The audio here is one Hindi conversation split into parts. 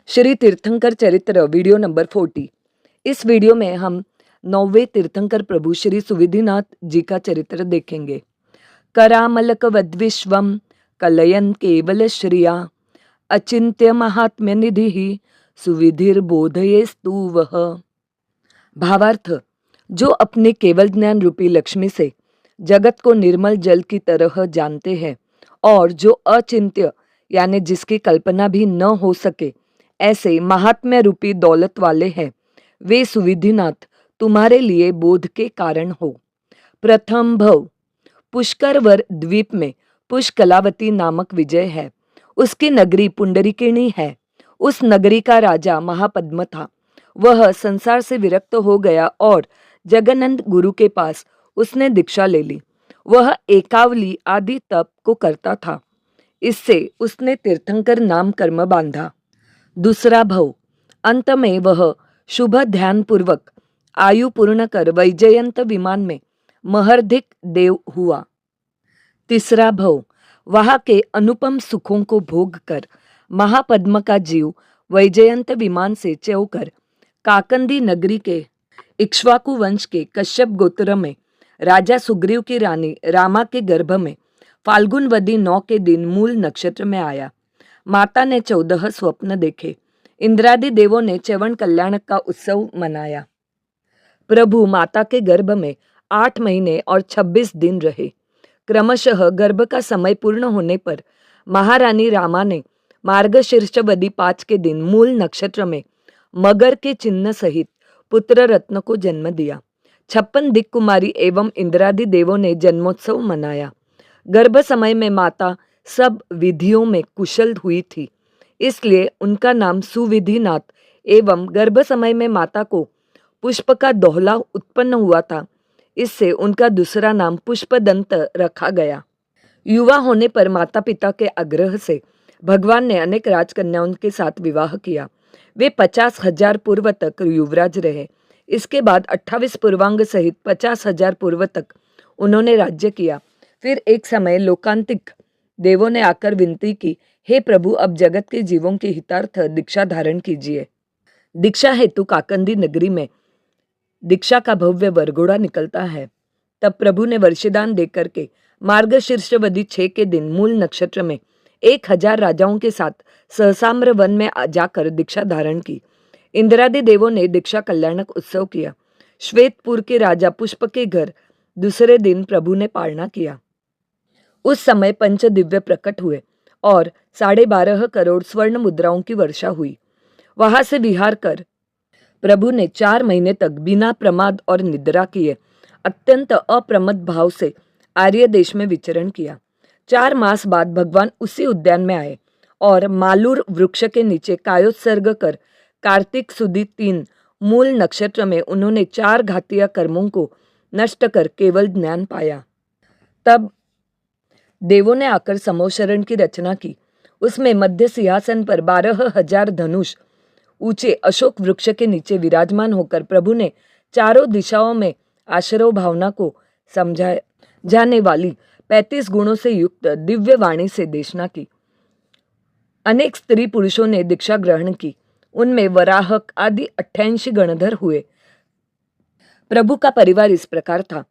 श्री तीर्थंकर चरित्र वीडियो नंबर 40। इस वीडियो में हम 9वें तीर्थंकर प्रभु श्री सुविधिनाथ जी का चरित्र देखेंगे। करामलक वद्विश्वम कलयन केवल श्रिया अचिंत्य महात्म्य निधि सुविधिर बोधये स्तु वह। भावार्थ, जो अपने केवल ज्ञान रूपी लक्ष्मी से जगत को निर्मल जल की तरह जानते हैं और जो अचिंत्य यानी जिसकी कल्पना भी न हो सके ऐसे महात्म्य रूपी दौलत वाले हैं, वे सुविधिनाथ तुम्हारे लिए बोध के कारण हो। प्रथम भव, पुष्करवर द्वीप में पुष्कलावती नामक विजय है। उसकी नगरी पुंडरीकिणी है। उस नगरी का राजा महापद्म था। वह संसार से विरक्त हो गया और जगन्नाथ गुरु के पास उसने दीक्षा ले ली। वह एकावली आदि तप को करता था। इससे उसने तीर्थंकर नाम कर्म बांधा। दूसरा भव, अंत में वह शुभ ध्यान पूर्वक आयु पूर्ण कर वैजयंत विमान में महर्धिक देव हुआ। तीसरा भव, वहां के अनुपम सुखों को भोग कर महापद्म का जीव वैजयंत विमान से च्योकर काकंदी नगरी के इक्ष्वाकु वंश के कश्यप गोत्र में राजा सुग्रीव की रानी रामा के गर्भ में फाल्गुनवदी 9 के दिन मूल नक्षत्र में आया। माता ने 14 स्वप्न देखे। इंद्रादि देवों ने च्यवन कल्याण का उत्सव मनाया। प्रभु माता के गर्भ में 8 महीने और 26 दिन रहे। क्रमशः गर्भ का समय पूर्ण होने पर महारानी रामा ने मार्गशीर्षवदी 5 के दिन मूल नक्षत्र में मगर के चिन्ह सहित पुत्र रत्न को जन्म दिया। 56 दिक् कुमारी एवं इंद्रादि देवों ने जन्मोत्सव मनाया। गर्भ समय में माता सब विधियों में कुशल हुई थी, इसलिए उनका नाम सुविधिनाथ एवं गर्भ समय में माता को पुष्प का दोहला उत्पन्न हुआ था, इससे उनका दूसरा नाम पुष्पदंत रखा गया। युवा होने पर माता पिता के आग्रह से भगवान ने अनेक राजकन्याओं के साथ विवाह किया। वे 50,000 पूर्व तक युवराज रहे। इसके बाद 28 पूर्वांग सहित 50,000 पूर्व तक उन्होंने राज्य किया। फिर एक समय लोकांतिक देवों ने आकर विनती की, हे प्रभु, अब जगत के जीवों के हितार्थ दीक्षा धारण कीजिए। दीक्षा हेतु काकंदी नगरी में दीक्षा का भव्य वरघोड़ा निकलता है। तब प्रभु ने वर्षिदान देकर के मार्गशीर्षवदी 6 के दिन मूल नक्षत्र में 1000 राजाओं के साथ सहसाम्र वन में जाकर दीक्षा धारण की। इंद्रादि देवों ने दीक्षा कल्याणक उत्सव किया। श्वेतपुर के राजा पुष्प के घर दूसरे दिन प्रभु ने पालना किया। उस समय पंचदिव्य प्रकट हुए और 12.5 करोड़ स्वर्ण मुद्राओं की वर्षा हुई। वहां से विहार कर प्रभु ने 4 महीने तक बिना प्रमाद और निद्रा किए अत्यंत अप्रमद भाव से आर्य देश में विचरण किया। 4 मास बाद भगवान उसी उद्यान में आए और मालूर वृक्ष के नीचे कायोत्सर्ग कर कार्तिक सुदी 3 मूल नक्षत्र में उन्होंने 4 घातीय कर्मों को नष्ट कर केवल ज्ञान पाया। तब देवों ने आकर समोशरण की रचना की। उसमें मध्य सिंहासन पर 12,000 धनुष ऊंचे अशोक वृक्ष के नीचे विराजमान होकर प्रभु ने चारों दिशाओं में आश्रव भावना को समझा जाने वाली 35 गुणों से युक्त दिव्य वाणी से देशना की। अनेक स्त्री पुरुषों ने दीक्षा ग्रहण की। उनमें वराहक आदि 88 गणधर हुए। प्रभु का परिवार इस प्रकार था: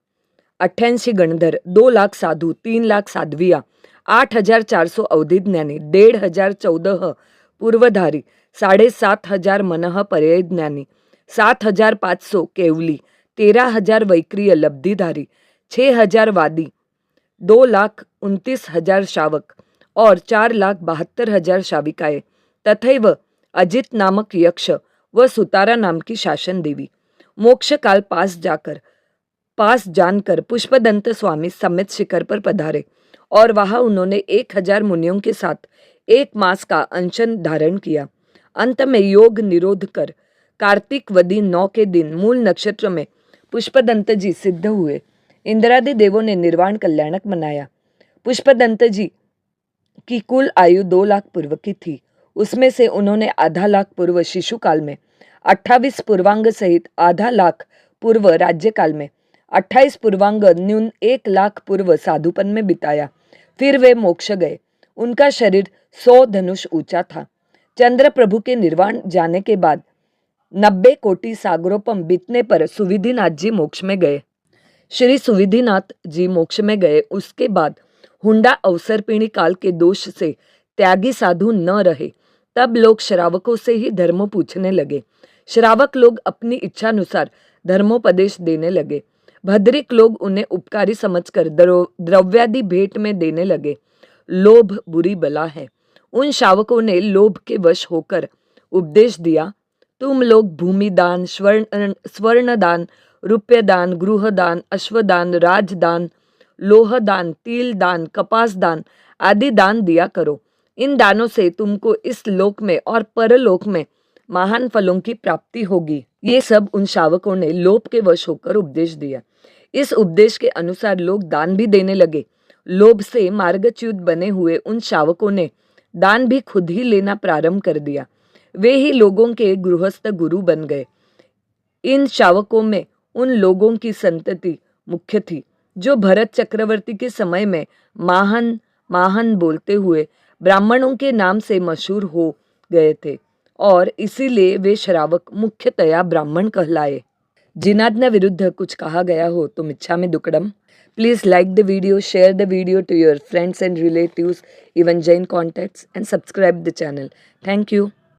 88 गणधर, 2 लाख साधु, 3 लाख साध्वियाँ, 8,400 अवधि ज्ञानी, 1,514 पूर्वधारी, 7,500 मनः पर्यय ज्ञानी, 7,500 केवली, 13,000 वैक्रिय लब्धिधारी, 6,000 वादी, 2,29,000 शावक और 4,72,000 शाविकाएं, तथैव अजित नामक यक्ष व सुतारा नाम की शासन देवी। मोक्ष काल पास जानकर पुष्पदंत स्वामी समेत शिखर पर पधारे और वहां उन्होंने 1000 मुनियों के साथ 1 मास का अनशन धारण किया। अंत में योग निरोध कर कार्तिक वदी 9 के दिन मूल नक्षत्र में पुष्पदंत जी सिद्ध हुए। इंद्रादि देवों ने निर्वाण कल्याणक मनाया। पुष्पदंत जी की कुल आयु 2 लाख पूर्व की थी। उसमें से उन्होंने आधा लाख पूर्व शिशुकाल में, 28 पूर्वांग सहित आधा लाख पूर्व राज्यकाल में, 28 पूर्वांग न्यून 1 लाख पूर्व साधुपन में बिताया। फिर वे मोक्ष गए। उनका शरीर 100 धनुष ऊंचा था। चंद्र प्रभु के निर्वाण जाने के बाद 90 कोटि सागरोपम बीतने पर सुविधिनाथ जी मोक्ष में गए। श्री सुविधिनाथ जी मोक्ष में गए उसके बाद हुंडा अवसर्पिणी काल के दोष से त्यागी साधु न रहे। तब लोग श्रावकों से ही धर्म पूछने लगे। श्रावक लोग अपनी इच्छानुसार धर्मोपदेश देने लगे। भद्रिक लोग उन्हें उपकारी समझकर द्रव्यादि भेंट में देने लगे। लोभ बुरी बला है। उन श्रावकों ने लोभ के वश होकर उपदेश दिया, तुम लोग भूमि दान, स्वर्ण दान, रुपये दान, गृह दान, अश्वदान, राजदान, लोह दान, तिल दान, कपास दान आदि दान दिया करो। इन दानों से तुमको इस लोक में और परलोक में महान फलों की प्राप्ति होगी। ये सब उन श्रावकों ने लोभ के वश होकर उपदेश दिया। इस उपदेश के अनुसार लोग दान भी देने लगे। लोभ से मार्गच्युत बने हुए उन श्रावकों ने दान भी खुद ही लेना प्रारंभ कर दिया। वे ही लोगों के गृहस्थ गुरु बन गए। इन श्रावकों में उन लोगों की संतति मुख्य थी जो भरत चक्रवर्ती के समय में माहन माहन बोलते हुए ब्राह्मणों के नाम से मशहूर हो गए थे और इसीलिए वे श्रावक मुख्यतया ब्राह्मण कहलाए। जिनाज्ञा विरुद्ध कुछ कहा गया हो तो मिच्छामि दुक्कडम। Please like the video, share the video to your friends and relatives, even Jain contacts, and subscribe the channel. Thank you.